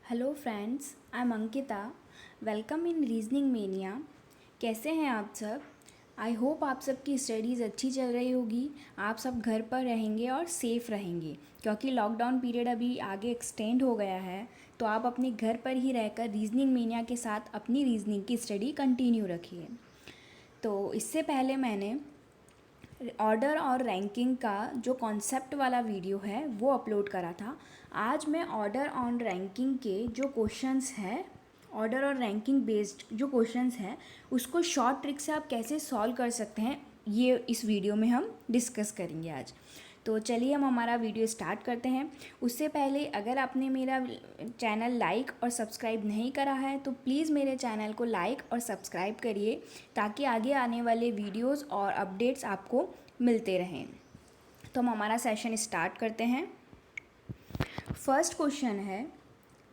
Hello friends, I am Ankita. Welcome in reasoning mania. कैसे हैं आप सब? आई होप आप सबकी स्टडीज़ अच्छी चल रही होगी। आप सब घर पर रहेंगे और सेफ़ रहेंगे, क्योंकि लॉकडाउन पीरियड अभी आगे एक्सटेंड हो गया है। तो आप अपने घर पर ही रहकर रीजनिंग मेनिया के साथ अपनी रीजनिंग की स्टडी कंटिन्यू रखिए। तो इससे पहले मैंने ऑर्डर और रैंकिंग का जो कॉन्सेप्ट वाला वीडियो है वो अपलोड करा था। आज मैं ऑर्डर ऑन रैंकिंग के जो क्वेश्चंस हैं, ऑर्डर और रैंकिंग बेस्ड जो क्वेश्चंस हैं, उसको शॉर्ट ट्रिक से आप कैसे सॉल्व कर सकते हैं, ये इस वीडियो में हम डिस्कस करेंगे आज। तो चलिए हम हमारा वीडियो स्टार्ट करते हैं। उससे पहले अगर आपने मेरा चैनल लाइक और सब्सक्राइब नहीं करा है तो प्लीज़ मेरे चैनल को लाइक और सब्सक्राइब करिए, ताकि आगे आने वाले वीडियोस और अपडेट्स आपको मिलते रहें। तो हम हमारा सेशन स्टार्ट करते हैं। फर्स्ट क्वेश्चन है,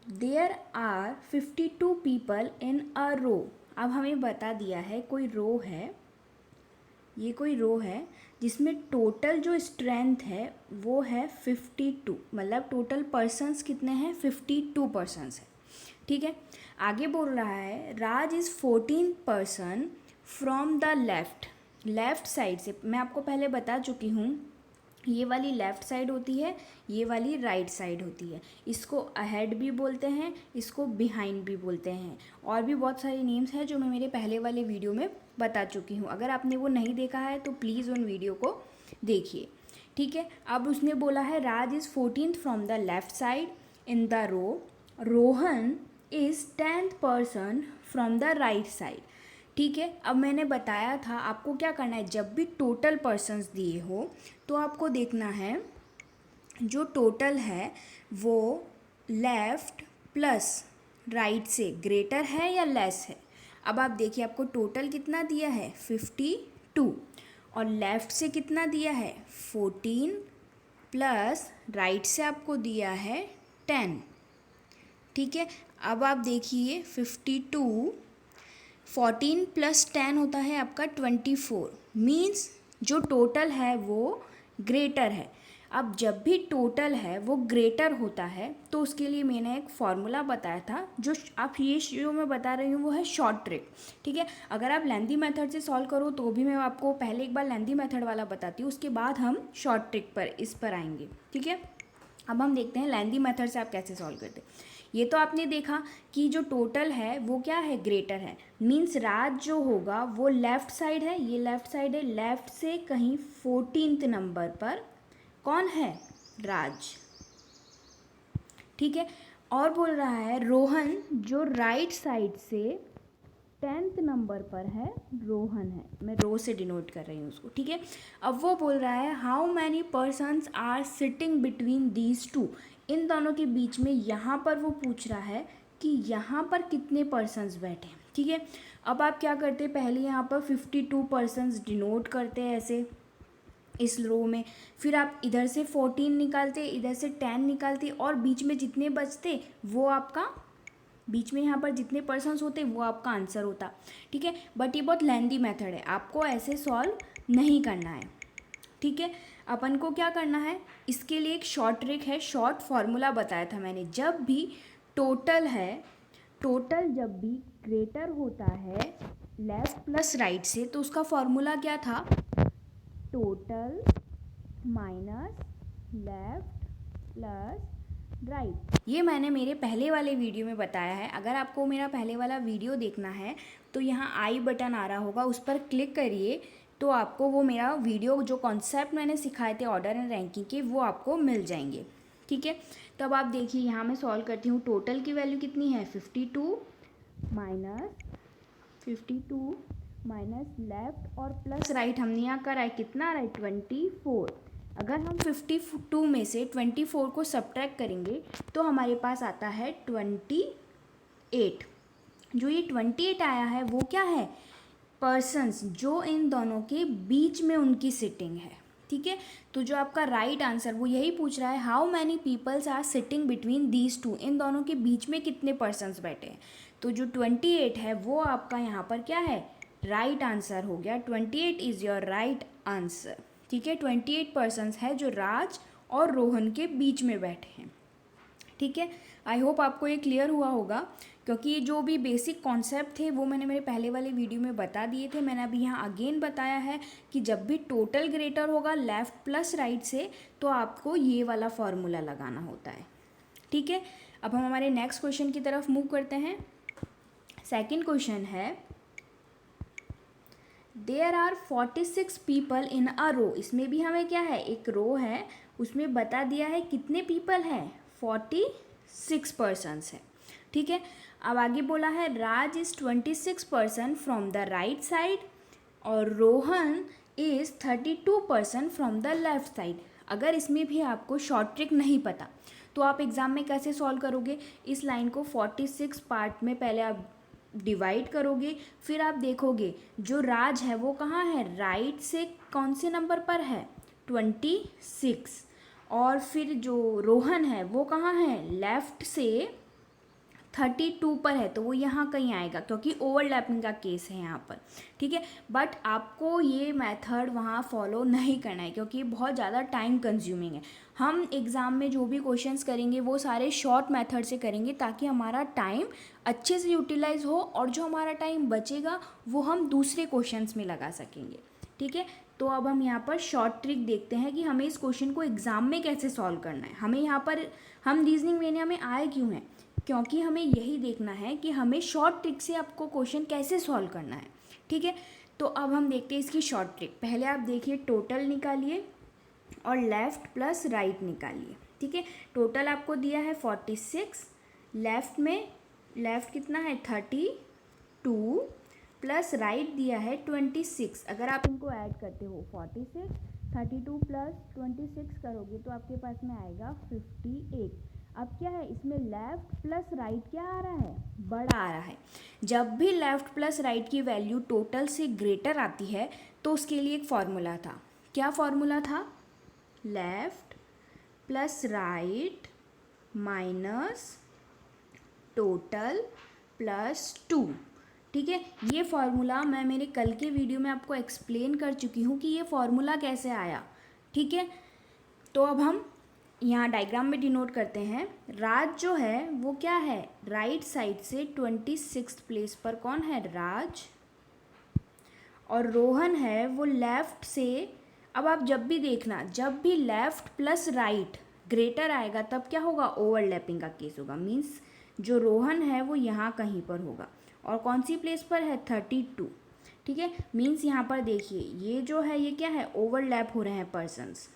there are 52 people in a रो। अब हमें बता दिया है कोई रो है, ये कोई रो है जिसमें टोटल जो स्ट्रेंथ है वो है 52, मतलब टोटल पर्सन्स कितने हैं, 52 पर्सन्स है। ठीक है, आगे बोल रहा है Raj is 14 person from the left. Left side से मैं आपको पहले बता चुकी हूँ, ये वाली लेफ़्ट साइड होती है, ये वाली राइट साइड होती है। इसको अहेड भी बोलते हैं, इसको बिहाइंड भी बोलते हैं, और भी बहुत सारे नेम्स हैं जो मैं मेरे पहले वाले वीडियो में बता चुकी हूँ। अगर आपने वो नहीं देखा है तो प्लीज़ उन वीडियो को देखिए। ठीक है, अब उसने बोला है Raj is 14th from the left side in the row, Rohan is 10th person from the right side. ठीक है, अब मैंने बताया था आपको क्या करना है, जब भी टोटल पर्सन्स दिए हो तो आपको देखना है जो टोटल है वो लेफ़्ट प्लस राइट से ग्रेटर है या लेस है। अब आप देखिए आपको टोटल कितना दिया है 52, और लेफ़्ट से कितना दिया है 14, प्लस राइट से आपको दिया है 10। ठीक है, अब आप देखिए 52, 14 प्लस 10 होता है आपका 24, मीन्स जो टोटल है वो ग्रेटर है। अब जब भी टोटल है वो ग्रेटर होता है तो उसके लिए मैंने एक फॉर्मूला बताया था, जो आप ये जो मैं बता रही हूँ वो है शॉर्ट ट्रिक। ठीक है, अगर आप लेंथी मेथड से सॉल्व करो तो भी मैं आपको पहले एक बार लेंथी मेथड वाला बताती हूँ, उसके बाद हम शॉर्ट ट्रिक पर इस पर आएंगे। ठीक है, अब हम देखते हैं लेंथी मेथड से आप कैसे सॉल्व करते हैं। ये तो आपने देखा कि जो टोटल है वो क्या है, ग्रेटर है, मीन्स राज जो होगा वो लेफ़्ट साइड है, ये लेफ़्ट साइड है, लेफ़्ट से कहीं 14th नंबर पर कौन है, राज। ठीक है, और बोल रहा है रोहन जो राइट साइड से 10th नंबर पर है, रोहन है, मैं रो से डिनोट कर रही हूँ उसको। ठीक है, अब वो बोल रहा है how many persons are sitting between these two. इन दोनों के बीच में यहाँ पर वो पूछ रहा है कि यहाँ पर कितने पर्सन्स बैठे हैं। ठीक है, अब आप क्या करते हैं, पहले यहाँ पर 52 पर्सन्स डिनोट करते हैं ऐसे इस रो में, फिर आप इधर से 14 निकालते, इधर से 10 निकालते, और बीच में जितने बचते वो आपका, बीच में यहाँ पर जितने पर्सन्स होते वो आपका आंसर होता। ठीक है, बट ये बहुत लेंदी मेथड है, आपको ऐसे सॉल्व नहीं करना है। ठीक है, अपन को क्या करना है, इसके लिए एक शॉर्ट ट्रिक है, शॉर्ट फार्मूला बताया था मैंने। जब भी टोटल है, टोटल जब भी ग्रेटर होता है लेफ्ट प्लस राइट से, तो उसका फॉर्मूला क्या था, total minus left plus right. ये मैंने मेरे पहले वाले वीडियो में बताया है। अगर आपको मेरा पहले वाला वीडियो देखना है तो यहाँ आई बटन आ रहा होगा, उस पर क्लिक करिए तो आपको वो मेरा वीडियो जो कॉन्सेप्ट मैंने सिखाए थे ऑर्डर एंड रैंकिंग के, वो आपको मिल जाएंगे। ठीक है, तो अब आप देखिए यहाँ मैं सॉल्व करती हूँ। टोटल की वैल्यू कितनी है 52 माइनस लेफ्ट और प्लस राइट, हमने यहाँ करा है कितना आ रहा है 24। अगर हम 52 में से 24 को सब्ट्रैक्ट करेंगे तो हमारे पास आता है 28। जो ये 28 आया है वो क्या है, पर्सन्स जो इन दोनों के बीच में उनकी सिटिंग है। ठीक है, तो जो आपका राइट आंसर वो यही पूछ रहा है how many peoples are sitting between these two, इन दोनों के बीच में कितने पर्सन्स बैठे हैं। तो जो 28 है वो आपका यहाँ पर क्या है, राइट आंसर हो गया। 28 इज़ योर राइट आंसर। ठीक है, 28 पर्सन्स है जो राज और रोहन के बीच में बैठे हैं। ठीक है, आई होप आपको ये क्लियर हुआ होगा, क्योंकि जो भी बेसिक कॉन्सेप्ट थे वो मैंने मेरे पहले वाले वीडियो में बता दिए थे। मैंने अभी यहाँ अगेन बताया है कि जब भी टोटल ग्रेटर होगा लेफ़्ट प्लस राइट से, तो आपको ये वाला फॉर्मूला लगाना होता है। ठीक है, अब हम हमारे नेक्स्ट क्वेश्चन की तरफ मूव करते हैं। सेकेंड क्वेश्चन है, there are 46 people in a रो। इसमें भी हमें क्या है, एक रो है, उसमें बता दिया है कितने पीपल हैं, 46 पर्सनस है। ठीक है, अब आगे बोला है Raj is 26 person from the right side और Rohan is 32 person from the left side. अगर इसमें भी आपको शॉर्ट ट्रिक नहीं पता तो आप एग्ज़ाम में कैसे सॉल्व करोगे, इस लाइन को 46 पार्ट में पहले आप डिवाइड करोगे, फिर आप देखोगे जो राज है वो कहाँ है, राइट से कौन से नंबर पर है, 26, और फिर जो रोहन है वो कहाँ है, लेफ़्ट से 32 पर है, तो वो यहाँ कहीं आएगा क्योंकि ओवरलैपिंग का केस है यहाँ पर। ठीक है, बट आपको ये मेथड वहाँ फॉलो नहीं करना है क्योंकि बहुत ज़्यादा टाइम कंज्यूमिंग है। हम एग्ज़ाम में जो भी क्वेश्चंस करेंगे वो सारे शॉर्ट मेथड से करेंगे ताकि हमारा टाइम अच्छे से यूटिलाइज हो और जो हमारा टाइम बचेगा वो हम दूसरे क्वेश्चंस में लगा सकेंगे। ठीक है, तो अब हम यहाँ पर शॉर्ट ट्रिक देखते हैं कि हमें इस क्वेश्चन को एग्ज़ाम में कैसे सॉल्व करना है। हमें यहाँ पर हम रीजनिंग मेनिया में आए क्यों हैं, क्योंकि हमें यही देखना है कि हमें शॉर्ट ट्रिक से आपको क्वेश्चन कैसे सॉल्व करना है। ठीक है, तो अब हम देखते हैं इसकी शॉर्ट ट्रिक। पहले आप देखिए, टोटल निकालिए और लेफ़्ट प्लस राइट निकालिए। ठीक है, टोटल आपको दिया है 46, लेफ़्ट में लेफ़्ट कितना है 32 प्लस राइट दिया है 26। अगर आप इनको ऐड करते हो 46 32 प्लस 26 करोगे तो आपके पास में आएगा 58। अब क्या है, इसमें लेफ़्ट प्लस राइट क्या आ रहा है, बड़ा आ रहा है। जब भी लेफ़्ट प्लस राइट की वैल्यू टोटल से ग्रेटर आती है तो उसके लिए एक फार्मूला था। क्या फार्मूला था, left plus right minus total plus 2। ठीक है, ये फार्मूला मैं मेरे कल के वीडियो में आपको एक्सप्लेन कर चुकी हूँ कि ये फार्मूला कैसे आया। ठीक है, तो अब हम यहाँ डायग्राम में डिनोट करते हैं। राज जो है वो क्या है, राइट साइड से 26 प्लेस पर कौन है, राज, और रोहन है वो लेफ़्ट से। अब आप जब भी देखना, जब भी लेफ़्ट प्लस राइट ग्रेटर आएगा तब क्या होगा, ओवरलैपिंग का केस होगा। मीन्स जो रोहन है वो यहाँ कहीं पर होगा और कौन सी प्लेस पर है, 32। ठीक है, मीन्स यहाँ पर देखिए ये जो है ये क्या है, ओवरलैप हो रहे हैं पर्सन्स।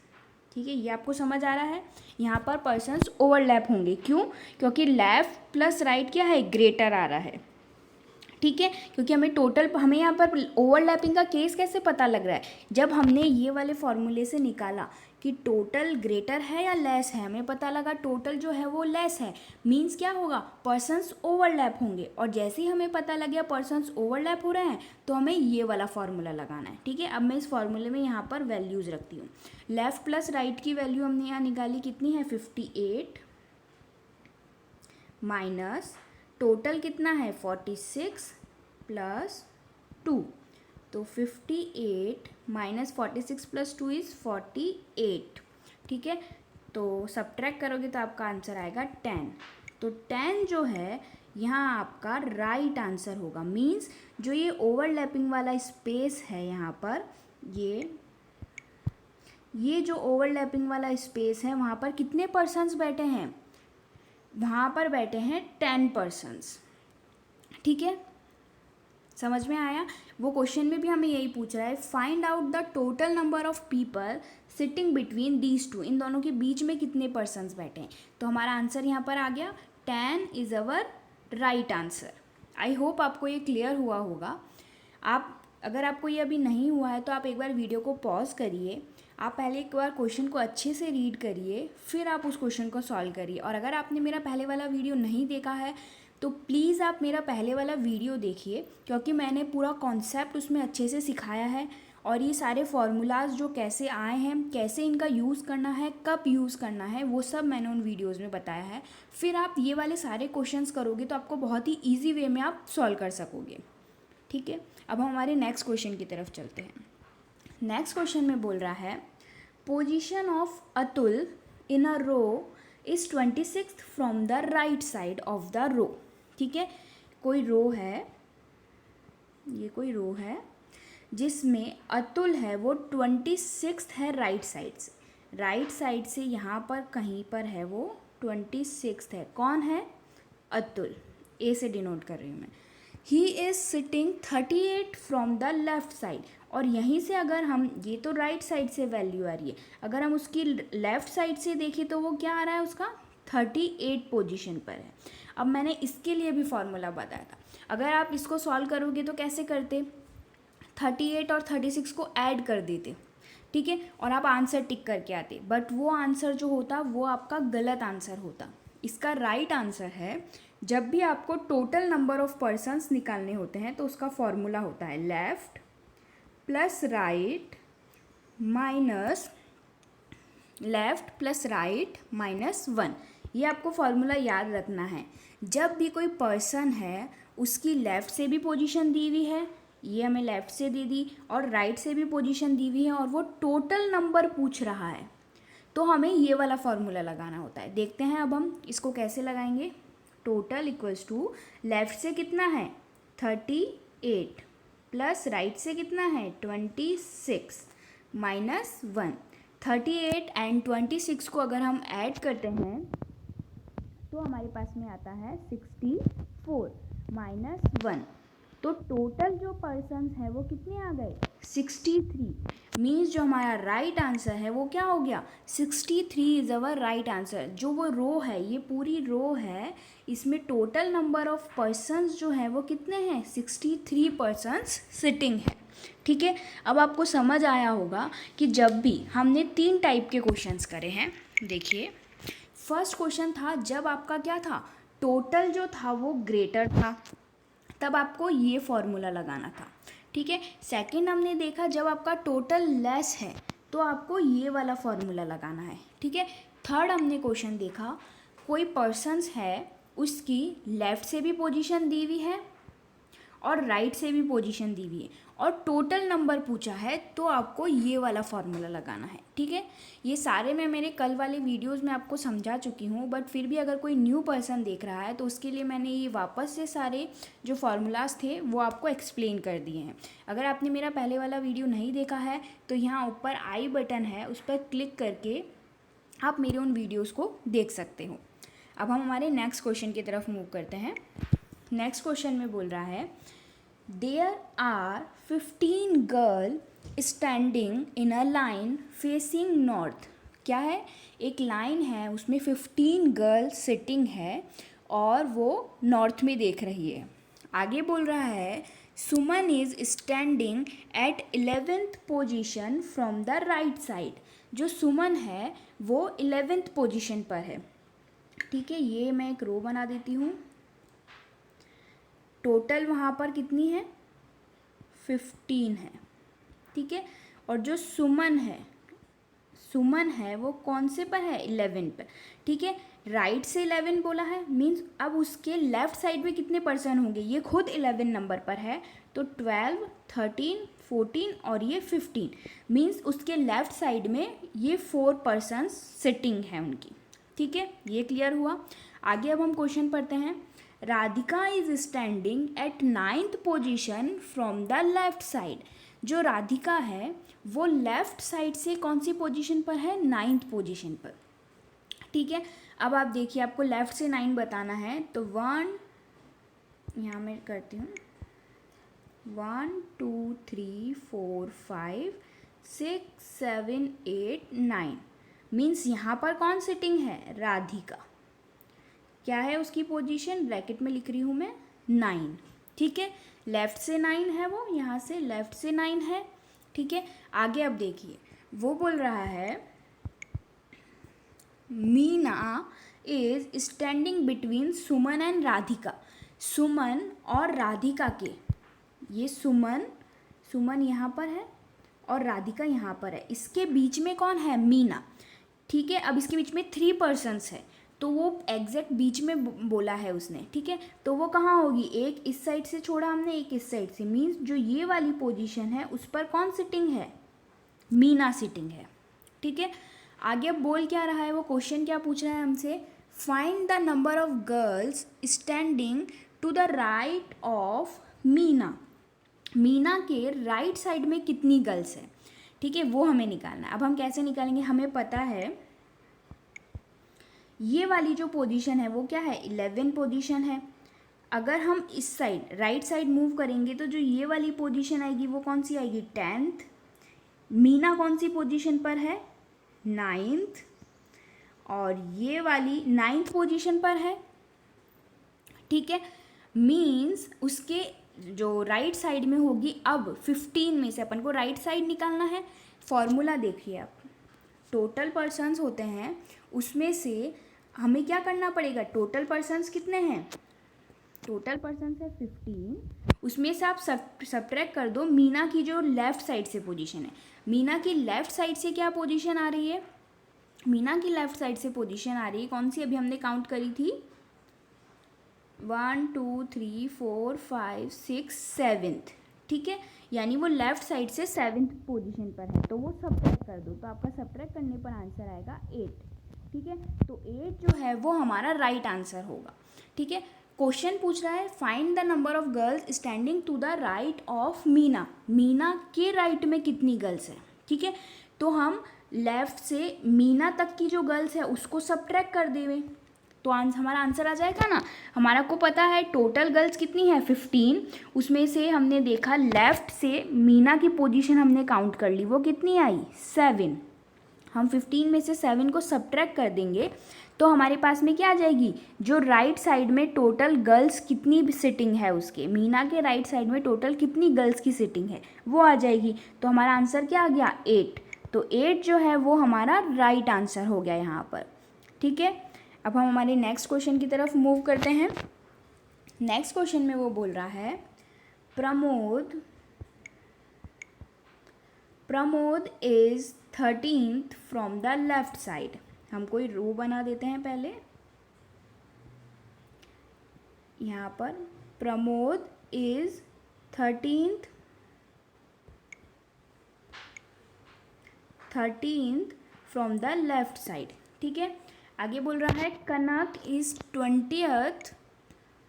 ठीक है, ये आपको समझ आ रहा है, यहाँ पर पर्सन्स ओवरलैप होंगे। क्यों, क्योंकि लेफ़्ट प्लस राइट क्या है, ग्रेटर आ रहा है। ठीक है, क्योंकि हमें यहाँ पर ओवरलैपिंग का केस कैसे पता लग रहा है, जब हमने ये वाले फॉर्मूले से निकाला कि टोटल ग्रेटर है या लेस है, हमें पता लगा टोटल जो है वो लेस है। मीन्स क्या होगा, पर्सन्स ओवरलैप होंगे, और जैसे ही हमें पता लग गया पर्सन्स ओवरलैप हो रहे हैं तो हमें ये वाला फार्मूला लगाना है। ठीक है, अब मैं इस फार्मूले में यहाँ पर वैल्यूज़ रखती हूँ। लेफ़्ट प्लस राइट की वैल्यू हमने यहाँ निकाली, कितनी है, 58, माइनस टोटल कितना है, 46 प्लस 2, तो 58 माइनस 46 प्लस 2 इज़ 48। ठीक है, तो सब्ट्रैक्ट करोगे तो आपका आंसर आएगा 10। तो 10 जो है यहाँ आपका राइट आंसर होगा। मीन्स जो ये ओवरलैपिंग वाला स्पेस है यहाँ पर, ये जो ओवरलैपिंग वाला स्पेस है वहाँ पर कितने पर्सन्स बैठे हैं, वहाँ पर बैठे हैं 10 पर्सन्स। ठीक है, समझ में आया। वो क्वेश्चन में भी हमें यही पूछ रहा है, find out the total number of people sitting between these two. इन दोनों के बीच में कितने पर्सन्स बैठे हैं, तो हमारा आंसर यहाँ पर आ गया 10 is our right answer. I hope आपको ये क्लियर हुआ होगा। अगर आपको ये अभी नहीं हुआ है तो आप एक बार वीडियो को पॉज करिए, आप पहले एक बार क्वेश्चन को अच्छे से रीड करिए, फिर आप उस क्वेश्चन को सॉल्व करिए। और अगर आपने मेरा पहले वाला वीडियो नहीं देखा है तो प्लीज़ आप मेरा पहले वाला वीडियो देखिए, क्योंकि मैंने पूरा कॉन्सेप्ट उसमें अच्छे से सिखाया है और ये सारे फार्मूलाज जो कैसे आए हैं, कैसे इनका यूज़ करना है, कब यूज़ करना है, वो सब मैंने उन वीडियोज़ में बताया है। फिर आप ये वाले सारे क्वेश्चंस करोगे तो आपको बहुत ही ईजी वे में आप सॉल्व कर सकोगे। ठीक है, अब हम हमारे नेक्स्ट क्वेश्चन की तरफ चलते हैं। नेक्स्ट क्वेश्चन में बोल रहा है, position of Atul in a row is 26 from the right side of the row. ठीक है, कोई रो है, ये कोई रो है जिसमें अतुल है वो 26 है राइट साइड से, राइट साइड से यहाँ पर कहीं पर है वो 26 है। कौन है? अतुल। ए से डिनोट कर रही हूँ मैं। He is sitting 38 from the left side, और यहीं से अगर हम, ये तो राइट साइड से वैल्यू आ रही है, अगर हम उसकी लेफ्ट साइड से देखें तो वो क्या आ रहा है, उसका 38 पोजीशन पर है। अब मैंने इसके लिए भी फॉर्मूला बताया था, अगर आप इसको सॉल्व करोगे तो कैसे करते, 38 और 36 को ऐड कर देते, ठीक है, और आप आंसर टिक करके आते, बट वो आंसर जो होता वो आपका गलत आंसर होता। इसका राइट आंसर है, जब भी आपको टोटल नंबर ऑफ पर्सन्स निकालने होते हैं तो उसका फॉर्मूला होता है left plus right minus left plus right minus 1। ये आपको फॉर्मूला याद रखना है। जब भी कोई पर्सन है उसकी लेफ़्ट से भी पोजीशन दी हुई है, ये हमें लेफ़्ट से दे दी, और राइट से भी पोजीशन दी हुई है, और वो टोटल नंबर पूछ रहा है, तो हमें ये वाला फॉर्मूला लगाना होता है। देखते हैं अब हम इसको कैसे लगाएंगे। टोटल इक्वल्स टू लेफ़्ट से कितना है 38 प्लस राइट से कितना है 26 माइनस 1। 38 एंड 26 को अगर हम ऐड करते हैं तो हमारे पास में आता है 64 माइनस 1। तो टोटल जो पर्सन्स है वो कितने आ गए 63। मीन्स जो हमारा राइट आंसर है वो क्या हो गया 63 इज़ अवर राइट आंसर। जो वो रो है, ये पूरी रो है, इसमें टोटल नंबर ऑफ पर्सन्स जो है वो कितने हैं 63 पर्सन्स सिटिंग है। ठीक है, अब आपको समझ आया होगा कि जब भी हमने 3 टाइप के क्वेश्चंस करे हैं। देखिए, फर्स्ट क्वेश्चन था जब आपका क्या था, टोटल जो था वो ग्रेटर था, तब आपको ये फॉर्मूला लगाना था। ठीक है, सेकंड हमने देखा जब आपका टोटल लेस है तो आपको ये वाला फॉर्मूला लगाना है। ठीक है, थर्ड हमने क्वेश्चन देखा, कोई पर्सन्स है उसकी लेफ़्ट से भी पोजीशन दी हुई है और राइट से भी पोजीशन दी हुई है, और टोटल नंबर पूछा है, तो आपको ये वाला फॉर्मूला लगाना है। ठीक है, ये सारे मैं मेरे कल वाले वीडियोस में आपको समझा चुकी हूँ, बट फिर भी अगर कोई न्यू पर्सन देख रहा है तो उसके लिए मैंने ये वापस से सारे जो फार्मूलाज थे वो आपको एक्सप्लेन कर दिए हैं। अगर आपने मेरा पहले वाला वीडियो नहीं देखा है तो यहाँ ऊपर आई बटन है, उस पर क्लिक करके आप मेरे उन वीडियोज़ को देख सकते हो। अब हम हमारे नेक्स्ट क्वेश्चन की तरफ मूव करते हैं। नेक्स्ट क्वेश्चन में बोल रहा है, there are 15 girl standing in a line facing north. क्या है, एक लाइन है उसमें 15 गर्ल सिटिंग है और वो नॉर्थ में देख रही है। आगे बोल रहा है, Suman is standing at 11th position from the right side. जो सुमन है वो 11th पोजीशन पर है। ठीक है, ये मैं एक रो बना देती हूँ। टोटल वहाँ पर कितनी है 15 है। ठीक है, और जो सुमन है वो कौन से पर है 11 पर। ठीक है, राइट से 11 बोला है, मीन्स अब उसके लेफ्ट साइड में कितने पर्सन होंगे, ये खुद 11 नंबर पर है, तो 12, 13, 14 और ये 15, मीन्स उसके लेफ्ट साइड में ये 4 पर्सन सिटिंग है उनकी। ठीक है, ये क्लियर हुआ। आगे अब हम क्वेश्चन पढ़ते हैं। Radhika is standing at 9th position from the left side. जो राधिका है वो लेफ्ट साइड से कौन सी पोजीशन पर है 9th पोजीशन पर। ठीक है, अब आप देखिए, आपको लेफ्ट से 9 बताना है, तो 1, यहाँ मैं करती हूँ 1 2 3 4 5 6 7 8 9, मीन्स यहाँ पर कौन सिटिंग है राधिका। क्या है उसकी पोजीशन, ब्रैकेट में लिख रही हूँ मैं 9। ठीक है, लेफ़्ट से 9 है वो, यहाँ से लेफ़्ट से 9 है। ठीक है, आगे अब देखिए, वो बोल रहा है Meena is standing between Suman and Radhika. Suman और राधिका के, ये सुमन यहाँ पर है और राधिका यहाँ पर है, इसके बीच में कौन है मीना। ठीक है, अब इसके बीच में 3 पर्सन्स है, तो वो एग्जैक्ट बीच में बोला है उसने। ठीक है, तो वो कहाँ होगी, एक इस साइड से छोड़ा हमने, एक इस साइड से, मीन्स जो ये वाली पोजीशन है उस पर कौन सिटिंग है मीना सिटिंग है। ठीक है, आगे अब बोल क्या रहा है, वो क्वेश्चन क्या पूछ रहा है हमसे, find the number of girls standing to the right of Meena. Meena के राइट साइड में कितनी गर्ल्स है, ठीक है, वो हमें निकालना है। अब हम कैसे निकालेंगे, हमें पता है ये वाली जो पोजीशन है वो क्या है, 11 पोजीशन है। अगर हम इस साइड राइट साइड मूव करेंगे तो जो ये वाली पोजीशन आएगी वो कौन सी आएगी, 10th। मीना कौन सी पोजीशन पर है, 9th, और ये वाली 9th पोजीशन पर है, ठीक है। मीन्स उसके जो राइट साइड में होगी, अब 15 में से अपन को राइट साइड निकालना है। फॉर्मूला देखिए आप, टोटल पर्सन्स होते हैं उसमें से हमें क्या करना पड़ेगा, टोटल पर्सन्स कितने हैं, टोटल पर्सन्स है 15, उसमें से आप सब्ट्रैक्ट कर दो मीना की जो लेफ़्ट साइड से पोजीशन है। मीना की लेफ़्ट साइड से क्या पोजीशन आ रही है, मीना की लेफ़्ट साइड से पोजीशन आ रही है कौन सी, अभी हमने काउंट करी थी, 1 2 3 4 5 6 7th, ठीक है, यानी वो लेफ़्ट साइड से 7th पोजीशन पर है, तो वो सब्ट्रैक्ट कर दो, तो आपका सब्ट्रैक्ट करने पर आंसर आएगा 8, ठीक है। तो 8 जो है वो हमारा राइट आंसर होगा, ठीक है। क्वेश्चन पूछ रहा है find the number of girls standing to the right of Meena. Meena के राइट में कितनी गर्ल्स है, ठीक है, तो हम लेफ़्ट से मीना तक की जो गर्ल्स है उसको सब्ट्रैक्ट कर देंगे, तो हमारा आंसर आ जाएगा ना। हमारा को पता है टोटल गर्ल्स कितनी है 15, उसमें से हमने देखा लेफ़्ट से मीना की पोजीशन हमने काउंट कर ली, वो कितनी आई 7। हम 15 में से 7 को सब्ट्रैक्ट कर देंगे तो हमारे पास में क्या आ जाएगी, जो राइट साइड में टोटल गर्ल्स कितनी सिटिंग है उसके, मीना के राइट साइड में टोटल कितनी गर्ल्स की सिटिंग है वो आ जाएगी। तो हमारा आंसर क्या आ गया 8, तो 8 जो है वो हमारा राइट आंसर हो गया यहाँ पर, ठीक है। अब हम हमारे नेक्स्ट क्वेश्चन की तरफ मूव करते हैं। नेक्स्ट क्वेश्चन में वो बोल रहा है Pramod is 13th from the left side. हम कोई रो बना देते हैं पहले, यहाँ पर Pramod is 13th from the left side, ठीक है। आगे बोल रहा है Kanak is 20th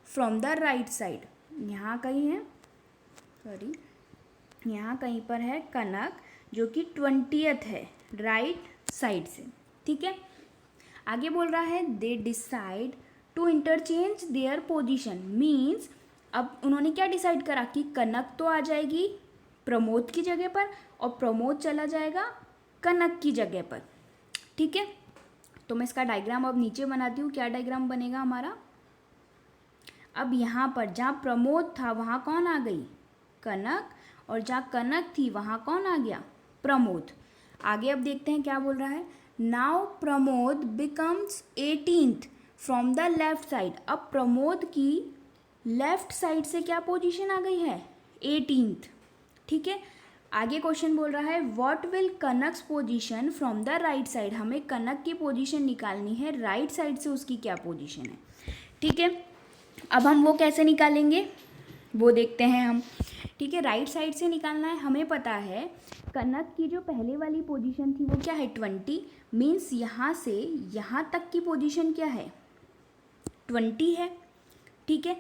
from the right side. यहाँ कहीं है, सॉरी, यहाँ कहीं पर है कनक जो कि 20th है राइट साइड से, ठीक है। आगे बोल रहा है they decide to interchange their position. Means अब उन्होंने क्या डिसाइड करा कि कनक तो आ जाएगी प्रमोद की जगह पर और प्रमोद चला जाएगा कनक की जगह पर, ठीक है। तो मैं इसका डायग्राम अब नीचे बनाती हूँ, क्या डायग्राम बनेगा हमारा। अब यहाँ पर जहाँ प्रमोद था वहाँ कौन आ गई, कनक, और जहाँ कनक थी वहाँ कौन आ गया, प्रमोद। आगे अब देखते हैं क्या बोल रहा है, now Pramod becomes 18th from the left side. अब प्रमोद की लेफ्ट साइड से क्या पोजीशन आ गई है, 18th, ठीक है। आगे क्वेश्चन बोल रहा है what will Kanak's position from the right side. हमें कनक की पोजीशन निकालनी है, राइट साइड से उसकी क्या पोजीशन है, ठीक है। अब हम वो कैसे निकालेंगे वो देखते हैं हम, ठीक है। राइट साइड से निकालना है, हमें पता है कनक की जो पहले वाली पोजीशन थी वो क्या है 20, मीन्स यहाँ से यहाँ तक की पोजीशन क्या है 20 है, ठीक है।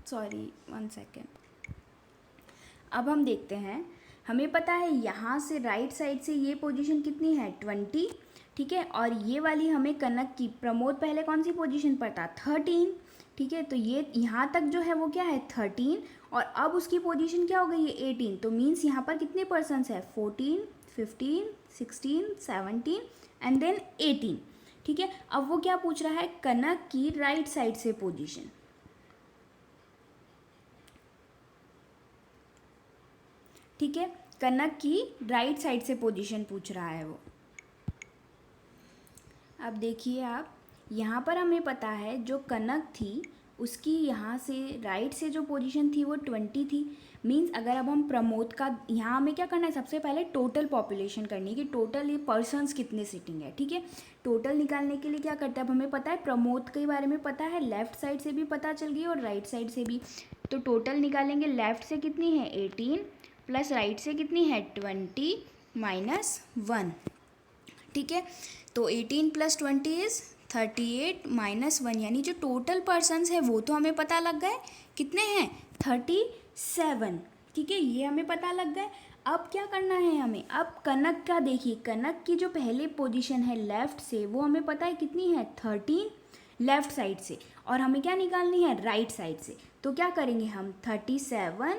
Sorry 1 second. अब हम देखते हैं, हमें पता है यहाँ से राइट साइड से ये पोजीशन कितनी है 20, ठीक है, और ये वाली हमें कनक की, प्रमोद पहले कौन सी पोजीशन पर था 13, ठीक है। तो ये यहाँ तक जो है वो क्या है 13, और अब उसकी पोजीशन क्या हो गई है 18, तो मीन्स यहाँ पर कितने पर्सन्स है 14 15 16 17 एंड देन 18, ठीक है। अब वो क्या पूछ रहा है कनक की राइट साइड से पोजीशन, ठीक है, कनक की राइट साइड से पोजीशन पूछ रहा है वो। अब देखिए आप, यहाँ पर हमें पता है जो कनक थी उसकी यहाँ से राइट से जो पोजीशन थी वो 20 थी, मीन्स अगर अब हम प्रमोद का, यहाँ हमें क्या करना है, सबसे पहले टोटल पॉपुलेशन करनी है कि टोटल ये पर्सन्स कितने सिटिंग है, ठीक है। टोटल निकालने के लिए क्या करते हैं, अब हमें पता है प्रमोद के बारे में पता है, लेफ्ट साइड से भी पता चल गई और राइट साइड से भी। तो टोटल निकालेंगे, लेफ्ट से कितनी है 18 प्लस राइट से कितनी है 20 माइनस 1, ठीक है। तो 18 प्लस 20 इज़ 38 माइनस 1, यानी जो टोटल पर्सन्स है वो तो हमें पता लग गए कितने हैं 37, ठीक है, ये हमें पता लग गए। अब क्या करना है हमें, अब कनक का देखिए, कनक की जो पहले पोजीशन है लेफ़्ट से वो हमें पता है कितनी है 13 लेफ़्ट साइड से, और हमें क्या निकालनी है राइट साइड से। तो क्या करेंगे हम 37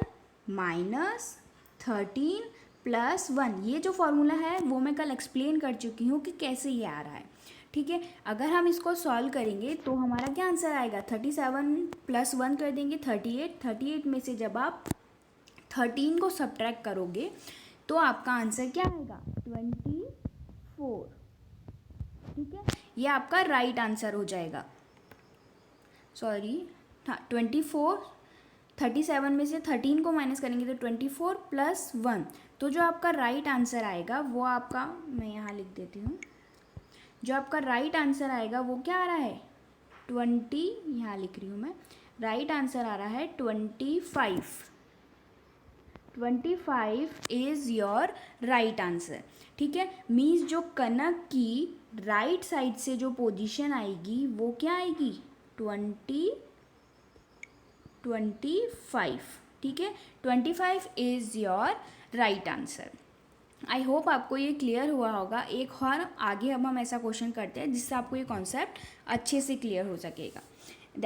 माइनस 13 प्लस 1, ये जो फॉर्मूला है वो मैं कल एक्सप्लेन कर चुकी हूँ कि कैसे ये आ रहा है, ठीक है। अगर हम इसको सॉल्व करेंगे तो हमारा क्या आंसर आएगा, 37 प्लस 1 कर देंगे 38 में से जब आप 13 को सब्ट्रैक्ट करोगे तो आपका आंसर क्या आएगा 24, ठीक है। ये आपका राइट आंसर हो जाएगा, सॉरी हाँ 24, 37 में से 13 को माइनस करेंगे तो 24 प्लस 1, तो जो आपका राइट आंसर आएगा वो आपका, मैं यहाँ लिख देती हूँ, जो आपका राइट आंसर आएगा वो क्या आ रहा है 20, यहाँ लिख रही हूँ मैं, राइट आंसर आ रहा है 25 इज़ योर राइट आंसर, ठीक है। मीन्स जो कनक की राइट साइड से जो पोजीशन आएगी वो क्या आएगी 25, ठीक है, 25 is your right answer. I hope आपको ये क्लियर हुआ होगा। एक और आगे अब हम ऐसा क्वेश्चन करते हैं जिससे आपको ये कॉन्सेप्ट अच्छे से क्लियर हो सकेगा।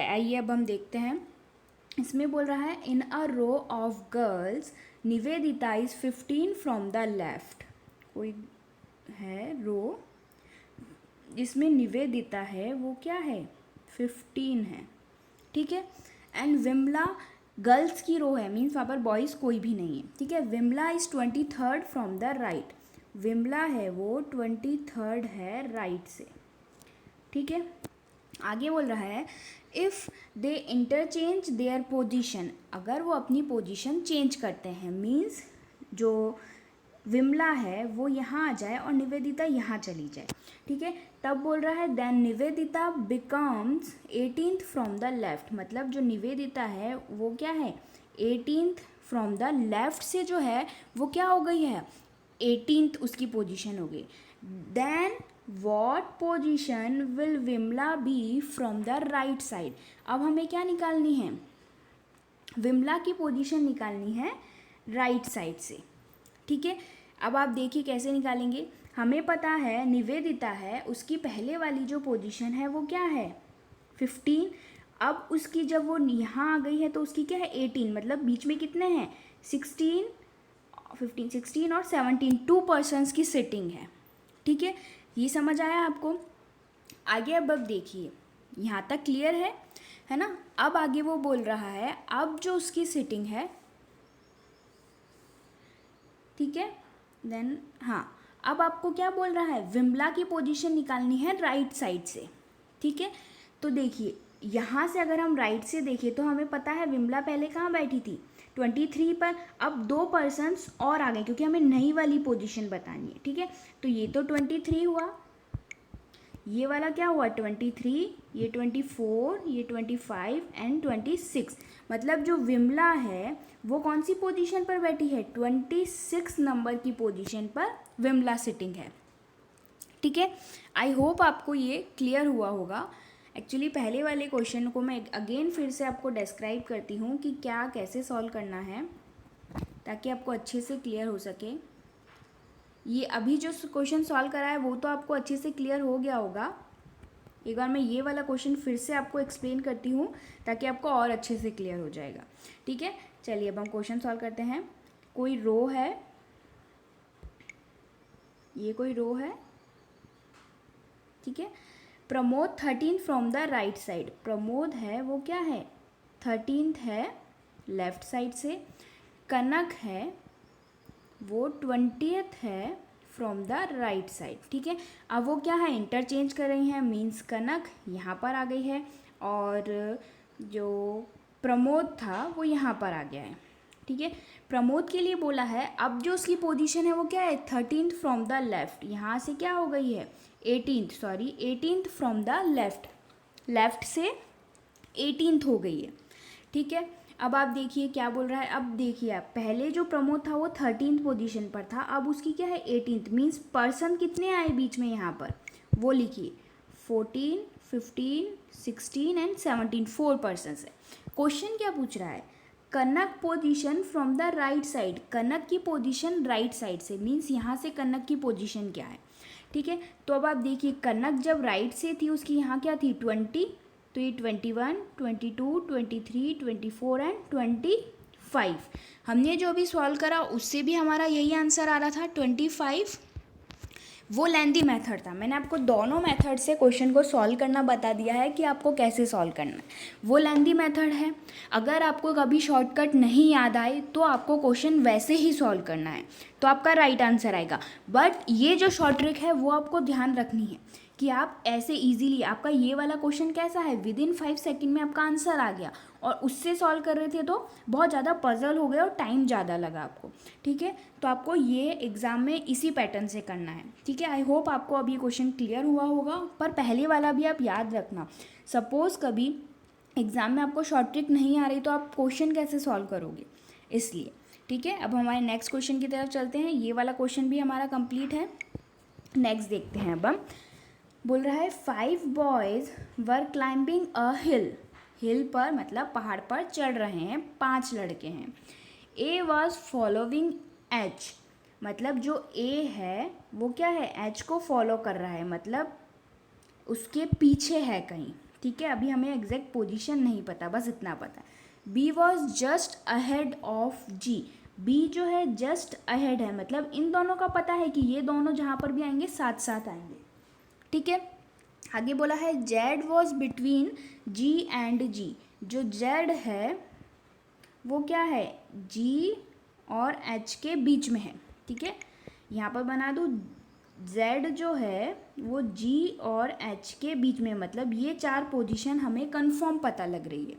आइए अब हम देखते हैं, इसमें बोल रहा है in a row of girls Nivedita is 15 from the left, कोई है रो जिसमें निवेदिता है वो क्या है 15 है, ठीक है। एंड विमला, गर्ल्स की रो है, मीन्स वहाँ पर बॉयज़ कोई भी नहीं है, ठीक है। Vimla is 23rd from the right, Vimla है वो 23rd है राइट से, ठीक है। आगे बोल रहा है if they interchange their position, अगर वो अपनी पोजीशन चेंज करते हैं, मीन्स जो विमला है वो यहाँ आ जाए और निवेदिता यहाँ चली जाए, ठीक है। तब बोल रहा है then Nivedita becomes 18th from the left, मतलब जो निवेदिता है वो क्या है 18th फ्रॉम द लेफ्ट से जो है वो क्या हो गई है 18th उसकी पोजीशन हो गई। Then what position will Vimla be from the right side, अब हमें क्या निकालनी है विमला की पोजीशन निकालनी है राइट साइड से, ठीक है। अब आप देखिए कैसे निकालेंगे, हमें पता है निवेदिता है उसकी पहले वाली जो पोजीशन है वो क्या है 15, अब उसकी जब वो यहाँ आ गई है तो उसकी क्या है 18, मतलब बीच में कितने हैं 16 और 17, 2 पर्सन्स की सिटिंग है, ठीक है। ये समझ आया आपको। आगे अब देखिए यहाँ तक क्लियर है ना। अब आगे वो बोल रहा है अब जो उसकी सिटिंग है, ठीक है, देन हाँ अब आपको क्या बोल रहा है विमला की पोजीशन निकालनी है राइट साइड से, ठीक है। तो देखिए यहाँ से अगर हम राइट से देखें तो हमें पता है विमला पहले कहाँ बैठी थी 23 पर, अब 2 पर्सन्स और आ गए क्योंकि हमें नई वाली पोजीशन बतानी है, ठीक है। तो ये तो 23 हुआ, ये वाला क्या हुआ 23, ये 24, ये 25 एंड 26, मतलब जो विमला है वो कौन सी पोजीशन पर बैठी है 26 नंबर की पोजीशन पर विमला सिटिंग है, ठीक है। आई होप आपको ये क्लियर हुआ होगा। एक्चुअली पहले वाले क्वेश्चन को मैं अगेन फिर से आपको डिस्क्राइब करती हूँ कि क्या कैसे सॉल्व करना है ताकि आपको अच्छे से क्लियर हो सके। ये अभी जो क्वेश्चन सॉल्व करा है वो तो आपको अच्छे से क्लियर हो गया होगा। एक बार मैं ये वाला क्वेश्चन फिर से आपको एक्सप्लेन करती हूँ ताकि आपको और अच्छे से क्लियर हो जाएगा, ठीक है। चलिए अब हम क्वेश्चन सॉल्व करते हैं। कोई रो है, ये कोई रो है, ठीक है। Pramod 13 from the right side, Pramod है वो क्या है 13th है लेफ्ट साइड से। कनक है वो 20th है फ्रॉम द राइट साइड, ठीक है। अब वो क्या है इंटरचेंज कर रही हैं, मीन्स कनक यहाँ पर आ गई है और जो प्रमोद था वो यहाँ पर आ गया है, ठीक है। प्रमोद के लिए बोला है, अब जो उसकी पोजीशन है वो क्या है, 13th फ्रॉम द लेफ्ट, यहाँ से क्या हो गई है 18th from the left, left से 18th हो गई है, ठीक है। अब आप देखिए क्या बोल रहा है, अब देखिए आप, पहले जो प्रमोद था वो 13th पोजीशन पर था, अब उसकी क्या है 18th, मीन्स पर्सन कितने आए बीच में यहाँ पर, वो लिखिए 14, 15, 16 एंड 17, 4 पर्सन है। क्वेश्चन क्या पूछ रहा है, Kanak position from the right side, Kanak की पोजीशन राइट साइड से, मीन्स यहाँ से कनक की पोजीशन क्या है, ठीक है। तो अब आप देखिए कनक जब राइट से थी उसकी यहाँ क्या थी 20, तो ये 21, 22, 23, 24 एंड 25। हमने जो भी सॉल्व करा उससे भी हमारा यही आंसर आ रहा था 25। वो लेंदी मेथड था, मैंने आपको दोनों मेथड से क्वेश्चन को सॉल्व करना बता दिया है कि आपको कैसे सॉल्व करना है। वो लेंदी मेथड है, अगर आपको कभी शॉर्टकट नहीं याद आए तो आपको क्वेश्चन वैसे ही सॉल्व करना है, तो आपका राइट आंसर आएगा। बट ये जो शॉर्ट ट्रिक है वो आपको ध्यान रखनी है कि आप ऐसे इजीली, आपका ये वाला क्वेश्चन कैसा है, विदिन 5 सेकंड में आपका आंसर आ गया, और उससे सॉल्व कर रहे थे तो बहुत ज़्यादा पजल हो गया और टाइम ज़्यादा लगा आपको, ठीक है। तो आपको ये एग्ज़ाम में इसी पैटर्न से करना है, ठीक है। आई होप आपको अब ये क्वेश्चन क्लियर हुआ होगा, पर पहले वाला भी आप याद रखना, सपोज़ कभी एग्ज़ाम में आपको शॉर्ट ट्रिक नहीं आ रही तो आप क्वेश्चन कैसे सॉल्व करोगे, इसलिए, ठीक है। अब हमारे नेक्स्ट क्वेश्चन की तरफ चलते हैं, ये वाला क्वेश्चन भी हमारा कंप्लीट है। नेक्स्ट देखते हैं अब हम, बोल रहा है 5 बॉयज़ वर क्लाइंबिंग अ हिल, हिल पर मतलब पहाड़ पर चढ़ रहे हैं, 5 लड़के हैं। ए वॉज फॉलोइंग एच, मतलब जो ए है वो क्या है, एच को फॉलो कर रहा है, मतलब उसके पीछे है कहीं, ठीक है। अभी हमें एग्जैक्ट पोजीशन नहीं पता, बस इतना पता है। B was just ahead of G, B जो है जस्ट अहेड है, मतलब इन दोनों का पता है कि ये दोनों जहाँ पर भी आएंगे साथ साथ आएंगे, ठीक है। आगे बोला है Z was between G and G, जो जेड है वो क्या है, जी और एच के बीच में है, ठीक है। यहाँ पर बना दूँ, जेड जो है वो जी और एच के बीच में, मतलब ये 4 पोजीशन हमें कंफर्म पता लग रही है,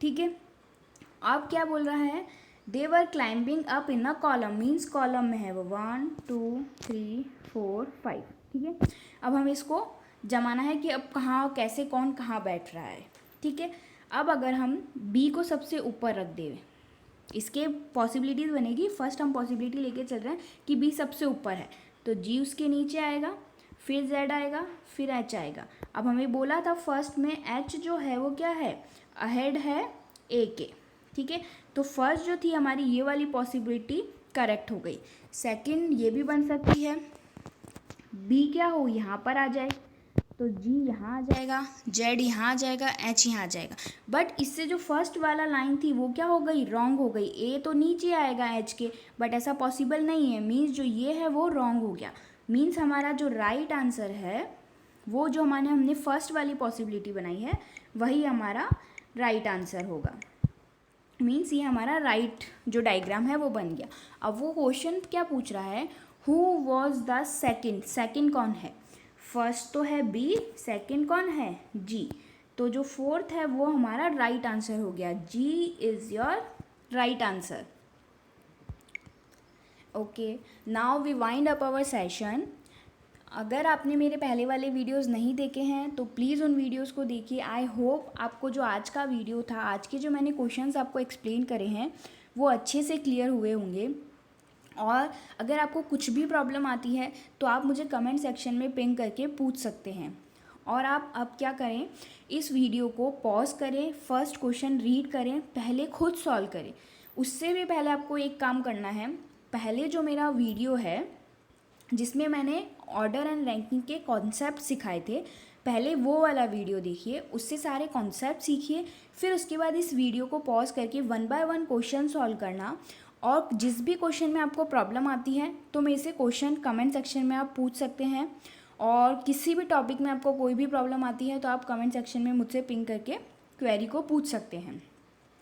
ठीक है। अब क्या बोल रहा है, they were climbing up in a column, means column में है वो 1 2 3 4 5, ठीक है। अब हमें इसको जमाना है कि अब कहाँ कैसे कौन कहाँ बैठ रहा है, ठीक है। अब अगर हम बी को सबसे ऊपर रख दें, इसके पॉसिबिलिटीज़ बनेगी, फर्स्ट हम पॉसिबिलिटी लेके चल रहे हैं कि बी सबसे ऊपर है, तो जी उसके नीचे आएगा, फिर जेड आएगा, फिर एच आएगा। अब हमें बोला था फर्स्ट में एच जो है वो क्या है, अहेड है ए के, ठीक है। तो फर्स्ट जो थी हमारी ये वाली पॉसिबिलिटी करेक्ट हो गई। सेकंड ये भी बन सकती है, बी क्या हो यहाँ पर आ जाए, तो जी यहाँ आ जाएगा, जेड यहाँ आ जाएगा, एच यहाँ आ जाएगा। बट इससे जो फर्स्ट वाला लाइन थी वो क्या हो गई, रॉन्ग हो गई, ए तो नीचे आएगा एच के, बट ऐसा पॉसिबल नहीं है, मीन्स जो ये है वो रॉन्ग हो गया। मीन्स हमारा जो राइट आंसर है वो जो हमने फर्स्ट वाली पॉसिबिलिटी बनाई है वही हमारा राइट आंसर होगा। मीन्स ये हमारा राइट जो डायग्राम है वो बन गया। अब वो क्वेश्चन क्या पूछ रहा है, who was the second, second कौन है, फर्स्ट तो है बी, सेकेंड कौन है जी, तो जो फोर्थ है वो हमारा राइट आंसर हो गया, G is your right answer. Okay, now we wind up our session. अगर आपने मेरे पहले वाले वीडियोस नहीं देखे हैं तो प्लीज़ उन वीडियोस को देखिए। आई होप आपको जो आज का वीडियो था, आज के जो मैंने क्वेश्चंस आपको एक्सप्लेन करे हैं वो अच्छे से क्लियर हुए होंगे। और अगर आपको कुछ भी प्रॉब्लम आती है तो आप मुझे कमेंट सेक्शन में पिंग करके पूछ सकते हैं। और आप अब क्या करें, इस वीडियो को पॉज करें, फर्स्ट क्वेश्चन रीड करें, पहले खुद सॉल्व करें। उससे भी पहले आपको एक काम करना है, पहले जो मेरा वीडियो है जिसमें मैंने ऑर्डर एंड रैंकिंग के कॉन्सेप्ट सिखाए थे, पहले वो वाला वीडियो देखिए, उससे सारे कॉन्सेप्ट सीखिए, फिर उसके बाद इस वीडियो को पॉज करके 1 बाय 1 क्वेश्चन सॉल्व करना। और जिस भी क्वेश्चन में आपको प्रॉब्लम आती है तो मेरे से क्वेश्चन कमेंट सेक्शन में आप पूछ सकते हैं। और किसी भी टॉपिक में आपको कोई भी प्रॉब्लम आती है तो आप कमेंट सेक्शन में मुझसे पिंग करके क्वेरी को पूछ सकते हैं।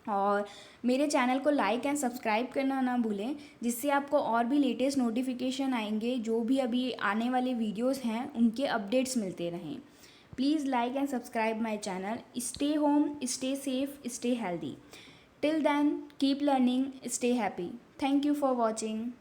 और मेरे चैनल को लाइक एंड सब्सक्राइब करना ना भूलें, जिससे आपको और भी लेटेस्ट नोटिफिकेशन आएंगे, जो भी अभी आने वाले वीडियोस हैं उनके अपडेट्स मिलते रहें। Please like and subscribe my channel. Stay home, stay safe, stay healthy. Till then, keep learning, stay happy. Thank you for watching.